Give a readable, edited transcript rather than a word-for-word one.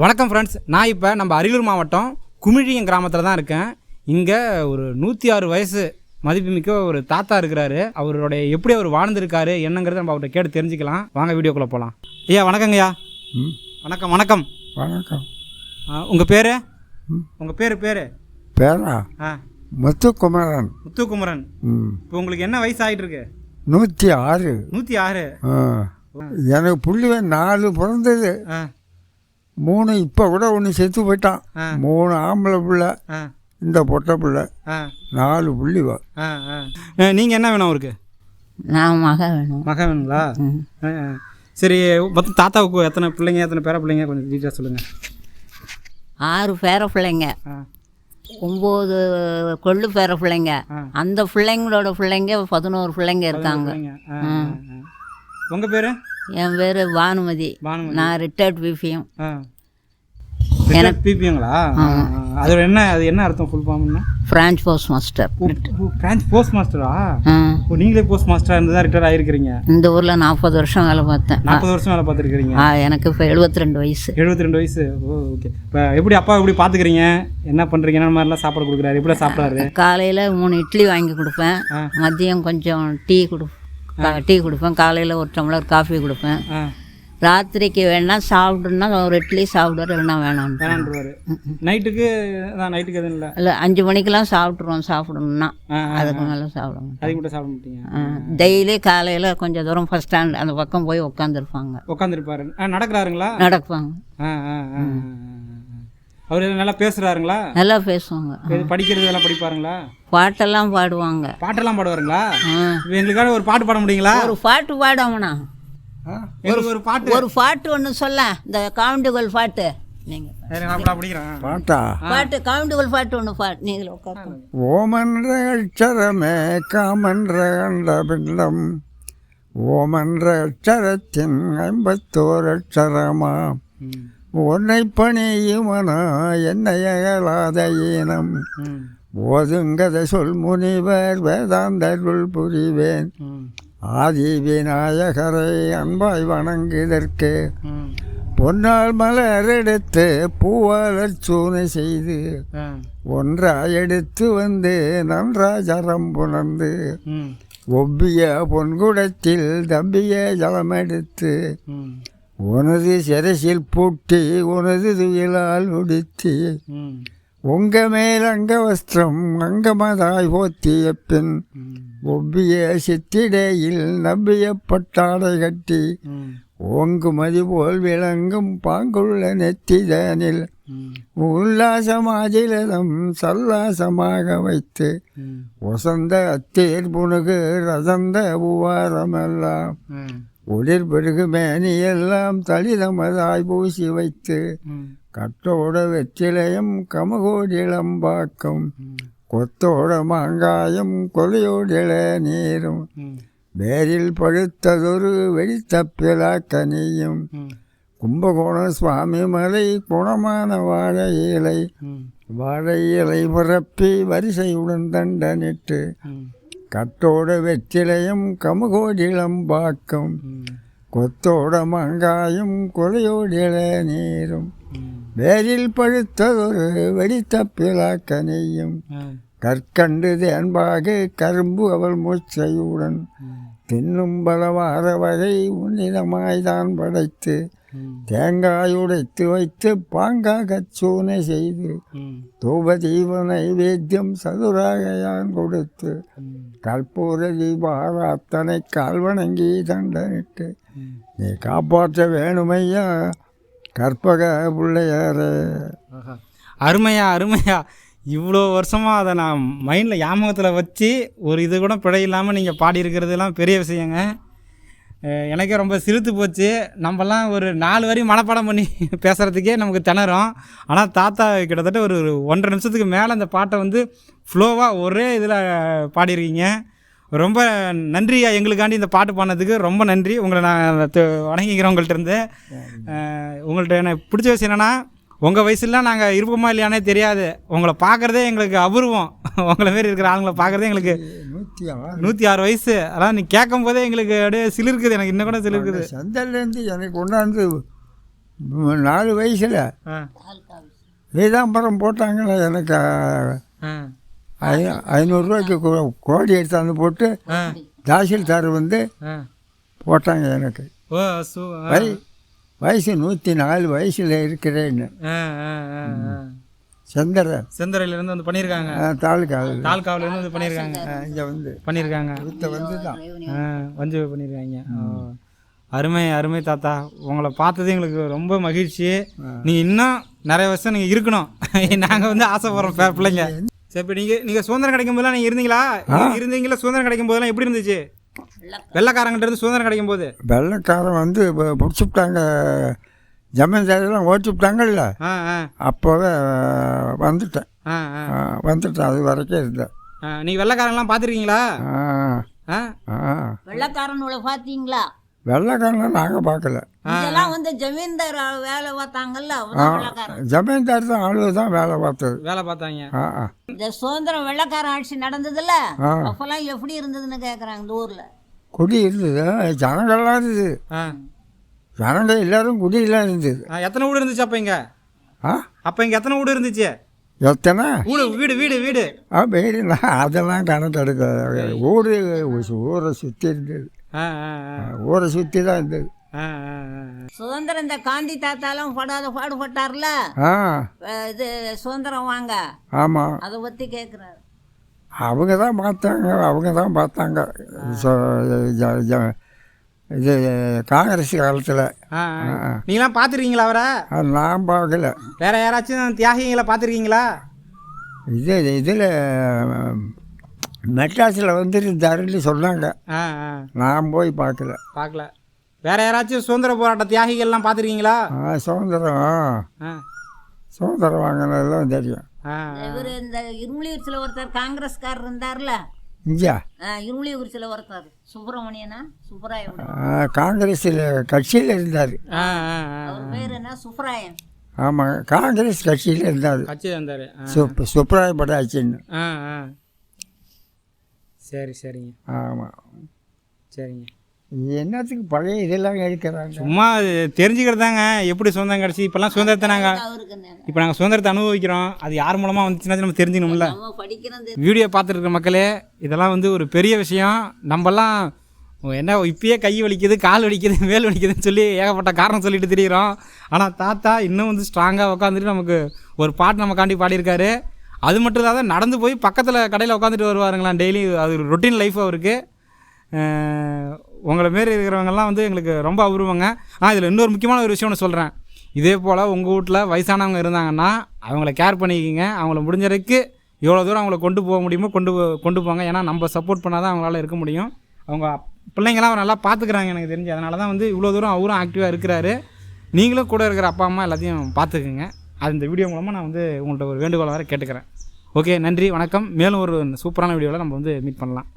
வணக்கம் ஃப்ரெண்ட்ஸ், நான் இப்போ நம்ம அரியலூர் மாவட்டம் குமிழியம் கிராமத்தில் தான் இருக்கேன். இங்கே ஒரு 106 வயசு மதிப்புமிக்க ஒரு தாத்தா இருக்கிறாரு. அவருடைய எப்படி அவர் வாழ்ந்திருக்காரு என்னங்கிறத நம்ம அவர்கிட்ட கேட்டு தெரிஞ்சுக்கலாம். வாங்க வீடியோக்குள்ளே போகலாம். ஐயா வணக்கங்கய்யா. வணக்கம் வணக்கம் வணக்கம். உங்கள் பேர்? உங்கள் பேர் பேரா முத்துக்குமரன். முத்துக்குமரன். இப்போ உங்களுக்கு என்ன வயசு ஆகிட்டு இருக்கு? 106. 106. எனக்கு புள்ளிவே 4 பிறந்தது. 3 இப்போ கூட ஒன்று செத்து போயிட்டான். 3 ஆம்பளை பிள்ளை, இந்த பொட்டை பிள்ளை, 4 புள்ளிவா. நீங்கள் என்ன வேணும் அவருக்கு? நான் மக வேணும். மக வேணுங்களா? சரி, மொத்தம் தாத்தாவுக்கு எத்தனை பிள்ளைங்க, எத்தனை பேர பிள்ளைங்க, கொஞ்சம் டீட்டெயிலாக சொல்லுங்கள். 6 பேர பிள்ளைங்க, 9 கொள்ளு பேர பிள்ளைங்க. அந்த பிள்ளைங்களோட பிள்ளைங்க 11 பிள்ளைங்க இருக்காங்க. உங்கள் பேர்? என் பேர் பானுமதி. நான் ரிட்டையர்ட் பிபிஎம். எனக்கு பிபிஎங்களா? அது என்ன அர்த்தம்? ஃபுல் ஃபார்ம்னா branch postmaster. Branch post மாஸ்டரா? நீங்களே போஸ்ட் மாஸ்டராக இருந்து தான் ரிட்டையர் ஆகிருக்கிறீங்க. இந்த ஊரில் 40 வருஷம் வேலை பார்த்தேன். 40 வருஷம் வேலை பார்த்துருக்கிறீங்க. எனக்கு இப்போ 72 வயசு. 72 வயசு. ஓ ஓகே. இப்போ எப்படி அப்பா எப்படி பார்த்துக்கிறீங்க? என்ன பண்ணுறீங்க? என்ன மாதிரிலாம் சாப்பாடு கொடுக்குறாரு? எப்படி சாப்பிட்றாரு? காலையில் 3 இட்லி வாங்கி கொடுப்பேன். மதியம் கொஞ்சம் டீ கொடுப்பேன். காலையில் ஒரு டம்ளர் காஃபி கொடுப்பேன். ராத்திரிக்கு வேணா சாப்பிடுன்னா ஒரு இட்லி சாப்பிடுவார், இல்லைன்னா வேணான்றாரு. நைட்டுக்கு எதுவும் இல்லை 5 மணிக்கெல்லாம் சாப்பிடணும்னா அதுக்கு மேலே சாப்பிட மாட்டேன். அதுக்கு மட்டும் சாப்பிட மாட்டீங்க? டெய்லி காலையில் கொஞ்சம் தூரம் ஃபர்ஸ்ட் ஸ்டாண்ட் அந்த பக்கம் போய் உட்காந்துருப்பாரு. நடக்கிறாருங்களா? நடப்பாங்க. அவர் நல்லா பேசுறாருங்களா? நல்லா பேசுவாங்க. படிக்கிறது எல்லாம் படிப்பாருங்களா? பாட்டெல்லாம் பாடுவாங்க. பாட்டெல்லாம் பாடுவாருங்களா? எங்களுக்காக ஒரு பாட்டு பாட முடியுங்களா? ஒரு பாட்டு பாடுவாங்கண்ணா. ஒரு பாட்டு ஒன்று சொல்ல, இந்த காமெண்டிகள் பாட்டு. பாட்டு காமெண்டிகள் பாட்டு ஒன்று நீங்கள் உட்காந்து. ஓமன்ற அட்சரமே காமன்ற கண்ட பிண்டம், ஓமன்ற அட்சரத்தின் 51 அட்சரமா, உன்னை பணியுமனா என்னை அகலாத ஈனம், ஓதுங்கத சொல் முனிவர் வேதாந்தருள் புரிவேன், ஆதி விநாயகரை அன்பாய் வணங்குதற்கு, பொன்னால் மலர் எடுத்து பூவாலர் சூனை செய்து, ஒன்றாய் எடுத்து வந்து நன்றாஜரம் புணர்ந்து, ஒவ்விய பொன்குடத்தில் தம்பிய ஜலம் எடுத்து, உனது சிரசில் பூட்டி உனது துயிலால் உடுத்தி, உங்க மேல் அங்க வஸ்திரம் அங்கமதாய் போத்திய பின், ஒவ்விய சித்திடையில் நம்பிய பட்டாடை கட்டி, ஓங்கு மதி போல் விளங்கும் பாங்குள்ள நெத்திதனில் உல்லாசமாஜிலம் சல்லாசமாக வைத்து, வசந்த அத்தேர் புனுகு ரசந்த உவாரமெல்லாம் ஒளிர் பெருகு மேனியெல்லாம் தளிதமதாய் பூசி வைத்து, கட்டோட வெற்றிலையும் கமகோடி இளம்பாக்கம், கொத்தோட மாங்காயம் கொலையோடிள நீரும், வேரில் பழுத்ததொரு வெடித்த பிளாக்கனியும், கும்பகோண சுவாமி மலை குணமான வாழை இலை பரப்பி வரிசையுடன் தண்டனிட்டு, கட்டோட வெற்றிலையும் கமுகோடி இளம்பாக்கம், கொத்தோட மாங்காயும் கொலையோடிள நீரும், வேரில் பழுத்ததொரு வெடித்த பிளாக்கனியும், கற்கண்டு தேன்பாக கரும்பு அவள் மூச்சையுடன், தின்னும் பலவார வகை உன்னிதமாய்தான் படைத்து, தேங்காய் உடைத்து வைத்து பாங்காக சூனை செய்து, தூப தீப நைவேத்தியம் சதுராகையான் கொடுத்து, கற்பூர தீபாராத்தனை கால் வணங்கி தண்டனிட்டு, நீ காப்பாற்ற வேணுமையா கற்பக பிள்ளையாரே. அருமையா. இவ்வளோ வருஷமாக அதை நான் மைண்டில் ஞாபகத்தில் வச்சு ஒரு இது கூட பிழை இல்லாமல் நீங்கள் பாடியிருக்கிறதுலாம் பெரிய விஷயங்க. எனக்கே ரொம்ப சிரித்து போச்சு. நம்மலாம் ஒரு 4 வரி மனப்பாடம் பண்ணி பேசுகிறதுக்கே நமக்கு திணறோம். ஆனால் தாத்தா கிட்டத்தட்ட ஒரு 1.5 நிமிஷத்துக்கு மேலே அந்த பாட்டை வந்து ஃப்ளோவாக ஒரே இதில் பாடியிருக்கீங்க. ரொம்ப நன்றியா, எங்களுக்காண்டி இந்த பாட்டு பாடினதுக்கு ரொம்ப நன்றி. உங்களை நான் வணங்கிக்கிறேன். உங்கள்கிட்ட இருந்து உங்கள்கிட்ட எனக்கு பிடிச்ச விஷயம் என்னென்னா, உங்கள் வயசுலாம் நாங்கள் இருப்போமா இல்லையானே தெரியாது. உங்களை பார்க்குறதே எங்களுக்கு அபூர்வம். உங்களை மாரி இருக்கிற ஆளுங்களை பார்க்குறதே எங்களுக்கு 106 வயசு. அதான் நீ கேட்கும் போதே எங்களுக்கு அப்படியே சிலிருக்குது. எனக்கு இன்னும் கூட சிலிருக்குது. சந்தையிலேருந்து எனக்கு கொண்டாந்து 4 வயசில் ஆ வேதாம்பரம் போட்டாங்களே எனக்கு ஆ 500 கோடி எடுத்தாந்து போட்டு ஆ தாசில்தார் வந்து ஆ போட்டாங்க எனக்கு. ஓ ஆ வயசு 104 வயசில் இருக்கிறேன்னு. ஆ ஆ ஆ செந்தரையிலேருந்து வந்து பண்ணியிருக்காங்க. தாலுக்காவிலேருந்து வந்து பண்ணியிருக்காங்க. இங்கே வந்து பண்ணியிருக்காங்க. வந்து தான் வந்து பண்ணியிருக்காங்க. அருமை அருமை தாத்தா, உங்களை பார்த்தது எங்களுக்கு ரொம்ப மகிழ்ச்சி. நீங்கள் இன்னும் நிறைய வருஷம் நீங்கள் இருக்கணும், நாங்கள் வந்து ஆசைப்படுறோம் பிள்ளைங்க. சரி, இப்போ நீங்கள் சுதந்திரம் கிடைக்கும் போதெல்லாம் நீங்கள் இருந்தீங்களா? சுதந்திரம் கிடைக்கும் போதெல்லாம் எப்படி இருந்துச்சு? வெள்ளைக்காரங்கிட்ட இருந்து சுதந்திரம் கிடைக்கும் போது வெள்ளைக்காரன் வந்து பிடிச்சிவிட்டாங்க, ஜமீன்தாரெல்லாம் ஓட்டிவிட்டாங்கல்ல, அப்போவே வந்துட்டேன். அது வரைக்கும் இருந்தேன். நீங்கள் வெள்ளைக்காரங்களாம் பார்த்துருக்கீங்களா? வெள்ளைக்காரனுங்களை பார்த்தீங்களா? வெள்ளைக்காரன் நாங்கள் பார்க்கல. இதெல்லாம் வந்து ஜமீன்தார் வேலை பார்த்தாங்கல்ல, ஜமீன்தார் தான் ஆளு தான் வேலை பார்த்தாங்க. இந்த சுதந்திரம் வெள்ளைக்காரன் ஆட்சி நடந்ததுல்ல, அப்பெல்லாம் எப்படி இருந்ததுன்னு கேட்குறாங்க. இந்த ஊரில் குடி இருந்தது, ஜனங்கள்லாம் இருந்தது, ஜனங்கள் எல்லாரும் குடியெல்லாம் இருந்தது. எத்தனை வீடு இருந்துச்சு அப்போ இங்கே? இங்கே எத்தனை வீடு இருந்துச்சு? எத்தனை வீடு வீடு வீடு வீடுனா அதெல்லாம் கணக்கு எடுக்க. ஊரை சுற்றி இருந்தது, ஊரை சுற்றி தான் இருந்தது. சுதந்திரம் இந்த காந்தி தாத்தாலும் பாடுபட்டார்ல, இது சுதந்திரம் வாங்க. ஆமாம், அதை பற்றி கேட்குறாரு. அவங்க தான் பார்த்தாங்க. இது காங்கிரஸ் காலத்தில். நீங்களாம் பார்த்துருக்கீங்களா அவரை? நான் பார்க்கல. வேற யாராச்சும் தியாகிகளை பார்த்துருக்கீங்களா? இதில் மெட்ராஸில் வந்துருந்தாருன்னு சொன்னாங்க, நான் போய் பார்க்கல. வேற யாராச்சும் சுதந்திர போராட்ட தியாகிகள்லாம் பார்த்துருக்கீங்களா? சுதந்திரம் வாங்கினதெல்லாம் தெரியும். இவர் இந்த இருமலியூர்ச்சியில் ஒருத்தர் காங்கிரஸ்காரர் இருந்தார்ல, இங்கேயா இருமலியூர்ச்சியில் ஒருத்தர் சுப்பிரமணியனா சுப்பராயன், காங்கிரஸில் கட்சியில் இருந்தார். அவர் பேர் என்ன? சுப்பராயன். ஆமாம், காங்கிரஸ் கட்சியில் இருந்தார். சுப்பராய படாச்சின்னு. சரிங்க. ஆமாம், சரிங்க. என்னத்துக்கு பழைய இதெல்லாம் எடுக்கிறாங்க? சும்மா தெரிஞ்சுக்கிறது தாங்க, எப்படி சுதந்திரம் கிடச்சி. இப்போல்லாம் சுதந்திரத்தை நாங்கள் சுதந்திரத்தை அனுபவிக்கிறோம். அது யார் மூலமாக வந்துச்சுன்னா நம்ம தெரிஞ்சுக்கணும்ல. வீடியோ பார்த்துட்டு இருக்கிற மக்களே, இதெல்லாம் வந்து ஒரு பெரிய விஷயம். நம்மலாம் என்ன இப்பயே கை வலிக்குது, கால் வலிக்குது, மேல் வலிக்குதுன்னு சொல்லி ஏகப்பட்ட காரணம் சொல்லிட்டு திரிகிறோம். ஆனால் தாத்தா இன்னும் வந்து ஸ்ட்ராங்காக உட்காந்துட்டு நமக்கு ஒரு பாட்டு நமக்காண்டி பாடியிருக்காரு. அது மட்டும் இல்லாத நடந்து போய் பக்கத்தில் கடையில் உட்காந்துட்டு வருவாருங்களாம் டெய்லி. அது ஒரு ரொட்டீன் லைஃப் அவருக்கு. உங்களை மாரி இருக்கிறவங்கெல்லாம் வந்து எங்களுக்கு ரொம்ப அபூர்வங்க. இதில் இன்னொரு முக்கியமான ஒரு விஷயம் ஒன்று சொல்கிறேன். இதே போல் உங்கள் வீட்டில் வயசானவங்க இருந்தாங்கன்னா அவங்கள கேர் பண்ணிக்கிங்க. அவங்கள முடிஞ்ச வரைக்கும் எவ்வளோ தூரம் அவங்கள கொண்டு போக முடியுமோ கொண்டு போங்க. ஏன்னா நம்ம சப்போர்ட் பண்ணால் தான் அவங்களால இருக்க முடியும். அவங்க பிள்ளைங்களாம் அவர் நல்லா பார்த்துக்கிறாங்க எனக்கு தெரிஞ்சு. அதனால தான் வந்து இவ்வளோ தூரம் அவரும் ஆக்டிவாக இருக்கிறாரு. நீங்களும் கூட இருக்கிற அப்பா அம்மா எல்லாத்தையும் பார்த்துக்குங்க. அது இந்த வீடியோ மூலமாக நான் வந்து உங்கள்கிட்ட ஒரு வேண்டுகோள் வேறு கேட்டுக்கிறேன். ஓகே, நன்றி, வணக்கம். மேலும் ஒரு சூப்பரான வீடியோவில் நம்ம வந்து மீட் பண்ணலாம்.